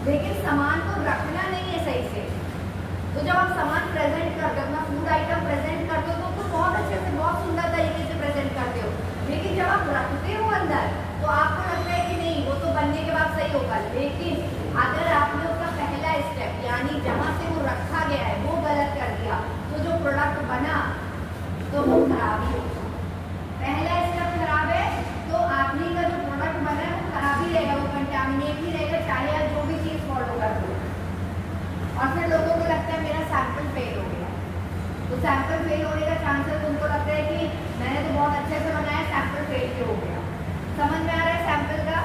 लेकिन सामान को रखना नहीं है सही से। तो जब आप सामान प्रेजेंट करते हो, अपना फूड आइटम प्रेजेंट करते हो तो बहुत अच्छे से, बहुत सुंदर तरीके से प्रेजेंट करते हो। लेकिन जब आप रखते हो अंदर तो आपको लगता है कि नहीं वो तो बनने के बाद सही होगा, लेकिन अगर आपने उसका पहला स्टेप यानी जहाँ से वो रखा गया है वो गलत कर दिया तो जो प्रोडक्ट बना तो वो खराब ही होगा। पहला स्टेप खराब है तो आखिरी का जो प्रोडक्ट बना है वो खराब ही रहेगा, वो कंटामिनेट ही रहेगा, चाहे आप जो भी चीज़ फॉलो कर दो। और फिर लोगों को लगता है मेरा सैंपल फेल हो गया, तो सैंपल फेल होने का चांसेस उनको लगता है कि मैंने तो बहुत अच्छे से बनाया, सैंपल फेल क्यों हो गया। समझ में आ रहा है सैंपल का?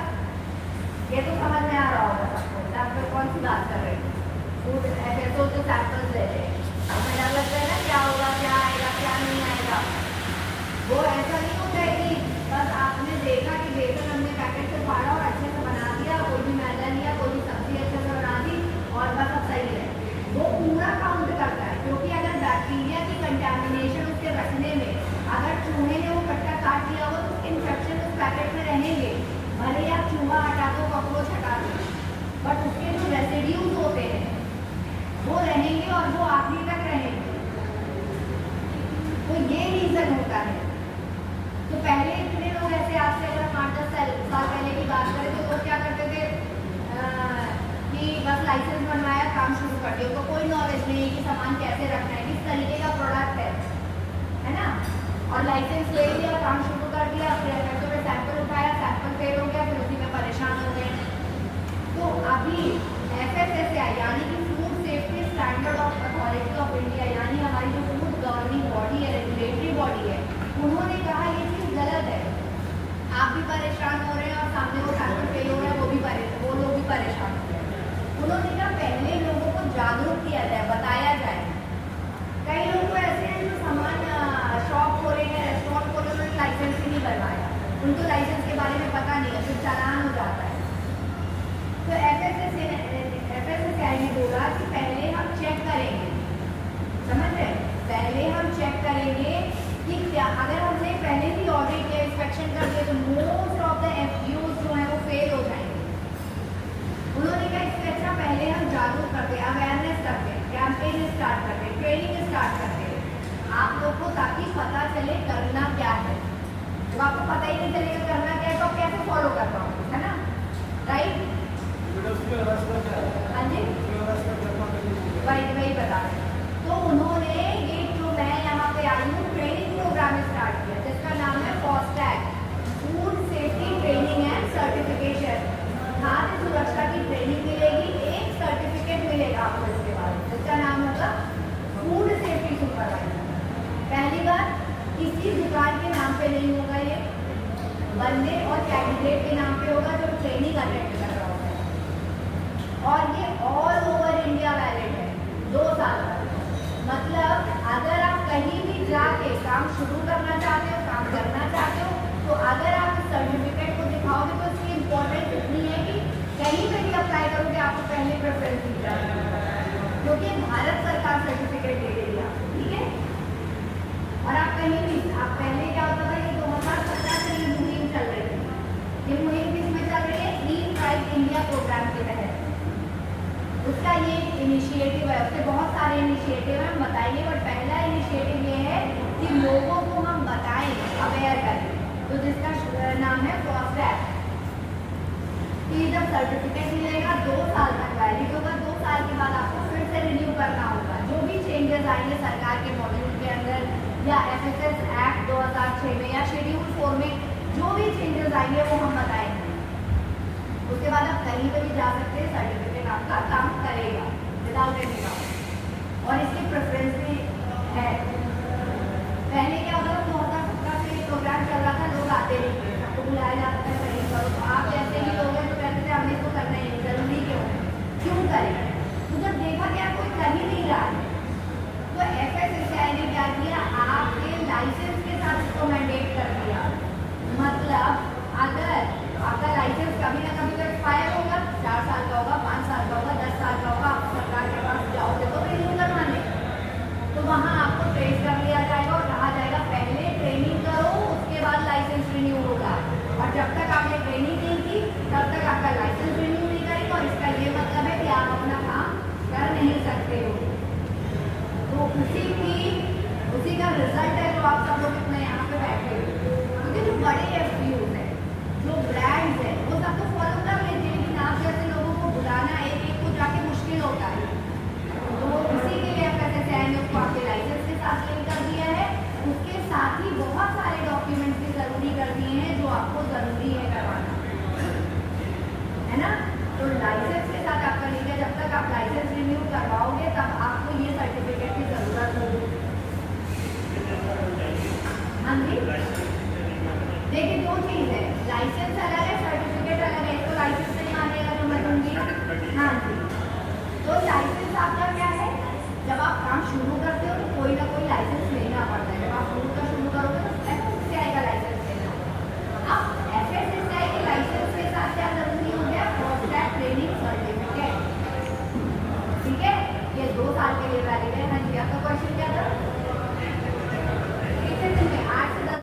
ये तो समझ में आ रहा होगा सबको। सैंपल कौन सी बात कर रहे हैं? फूड FSO जो सैंपल्स ले रहे हैं, हमें डर लगता है ना क्या होगा, क्या आएगा, क्या नहीं आएगा। वो ऐसा नहीं होता है कि बस आपने देखा कि बेसन हमने पैकेट से फाड़ा और अच्छे से बना दिया, कोई भी मैदा लिया, कोई भी सब्जी अच्छे से बना दी और बस अब सही है। वो पूरा काउंट करता है, क्योंकि अगर बैक्टीरिया की कंटामिनेशन उसके रखने में, अगर चूहे ने वो कट्टा काट दिया हो तो उसके इन्फेक्शन उस पैकेट में रहेंगे। भले ही आप चूहा हटा दो, कॉकरोच हटा दो, बट उसके जो रेसिड्यूज होते हैं वो रहेंगे और वो आखिरी तक रहेंगे। तो ये रीजन होता है। तो पहले इतने लोग ऐसे, आज से अगर हम 8-10 साल पहले की बात करें तो लोग क्या करते थे कि बस लाइसेंस बनवाया, काम शुरू कर दिया, तो कोई नॉलेज नहीं है कि सामान कैसे रखना है, किस तरीके का प्रोडक्ट है ना। और लाइसेंस ले लिया, काम शुरू कर दिया, फिर FSO में सैंपल उठाया, सैंपल फेल हो गया, फिर उसी में परेशान हो गए। तो अभी FSSAI यानी कि food safety standard of authority of India, यानी हमारी जो फूड गवर्निंग बॉडी है, रेगुलेटरी बॉडी है, उन्होंने कहा ये चीज़ गलत है। आप भी परेशान हो रहे हैं और सामने वो सैंपल फेल हो रहा है, वो लोग भी परेशान हो रहे हैं। उन्होंने कहा पहले लोगों को जागरूक किया जाए, बताया जाए। कई लोग तो ऐसे हैं जो सामान शॉप खोले हैं, रेस्टोरेंट खोले, उन्होंने लाइसेंस ही नहीं बनवाया, उनको लाइसेंस के बारे में पता नहीं है, फिर चालान हो जाता है। तो FSSAI ने बोला कि पहले हम चेक करेंगे, समझ रहे, पहले हम चेक करेंगे कि क्या, अगर हमने पहले ही ऑडिट या इंस्पेक्शन कर दिया तो मोस्ट ऑफ द FUs जो है वो फेल हो जाएंगे। उन्होंने कहा इससे अच्छा पहले हम जागरूक करते, अवेयरनेस करते, कैंपेन स्टार्ट करते, ट्रेनिंग स्टार्ट करते आप लोग को, ताकि पता चले करना क्या है। जब आपको पता ही नहीं चलेगा करना क्या है तो आप कैसे फॉलो कर पाओगे, है ना, राइट? हाँ जी, वही बता रहे। तो उन्होंने ये जो मैं यहाँ पे आई हूँ ट्रेनिंग प्रोग्राम स्टार्ट किया, जिसका नाम है FOSTAC, food safety training and certification. खाद्य सुरक्षा की ट्रेनिंग मिलेगी, एक सर्टिफिकेट मिलेगा आपको इसके बाद, जिसका नाम होगा फूड सेफ्टी सुपरवाइजर। पहली बार किसी दुकान के नाम पे नहीं होगा, ये बंदे और कैंडिडेट के नाम पे होगा जो ट्रेनिंग अटेंड कर रहा होगा। और ये ऑल ओवर इंडिया वैलिड है, 2 साल का। मतलब अगर आप कहीं भी जाके काम शुरू करना चाहते हो, काम करना चाहते हो, तो अगर आप इस सर्टिफिकेट को दिखाओगे तो इसकी इम्पोर्टेंस इतनी है कि कहीं पे भी अप्लाई करोगे आपको पहले प्रेफरेंस दी जाएगी, क्योंकि भारत सरकार सर्टिफिकेट दे रही है, ठीक है। और आप कहीं भी, आप पहले क्या होता था कि 2017 से ये मुहिम चल रही थी। ये मुहिम किसमें चल रही है? ईट राइट इंडिया प्रोग्राम के तहत। उसका ये इनिशिएटिव है, उससे बहुत सारे इनिशिएटिव हैं, हम बताएंगे, बट पहला इनिशिएटिव ये है कि लोगों को हम बताएं, अवेयर करें, तो जिसका नाम है FOSTAC। कि जब सर्टिफिकेट मिलेगा 2 साल तक वैलिड होगा, 2 साल के बाद आपको फिर से रिन्यू करना होगा। जो भी चेंजेस आएंगे सरकार के मॉड्यूल के अंदर या FSS एक्ट 2006 में या शेड्यूल 4 में जो भी चेंजेस आएंगे वो हम बताएंगे। उसके बाद आप कहीं पर भी जा सकते हैं, सर्टिफिकेट आपका काम करेगा विदाउट एनी डाउट। और इसकी प्रेफरेंस भी है। पहले क्या होता था, 2017 से प्रोग्राम चल रहा था, लोग आते नहीं थे, सबको बुलाया जाता था ट्रेनिंग करो, तो आप जैसे ही लोग हैं तो कहते थे हमने इसको करना ही नहीं, जरूरी क्यों करें। तो जब देखा गया कोई कर ही नहीं रहा है तो FSSAI ने क्या किया, आपके लाइसेंस के साथ इसको मैंडेट कर दिया। मतलब अगर आपका लाइसेंस कभी ना कभी तो एक्सपायर होगा, 4 साल का होगा, 5 साल का होगा, 10 साल का होगा, आप सरकार के पास जाओगे तो रिन्यू करवाने, तो वहाँ आपको ट्रेस कर लिया जाएगा और कहा जाएगा पहले ट्रेनिंग करो, उसके बाद लाइसेंस रिन्यू होगा। और जब तो लाइसेंस के साथ आपका लिंक है, जब तक आप लाइसेंस रिन्यू करवाओगे तब आपको ये सर्टिफिकेट की ज़रूरत होगी। हाँ जी, देखिए दो चीज़ है, लाइसेंस अलग है,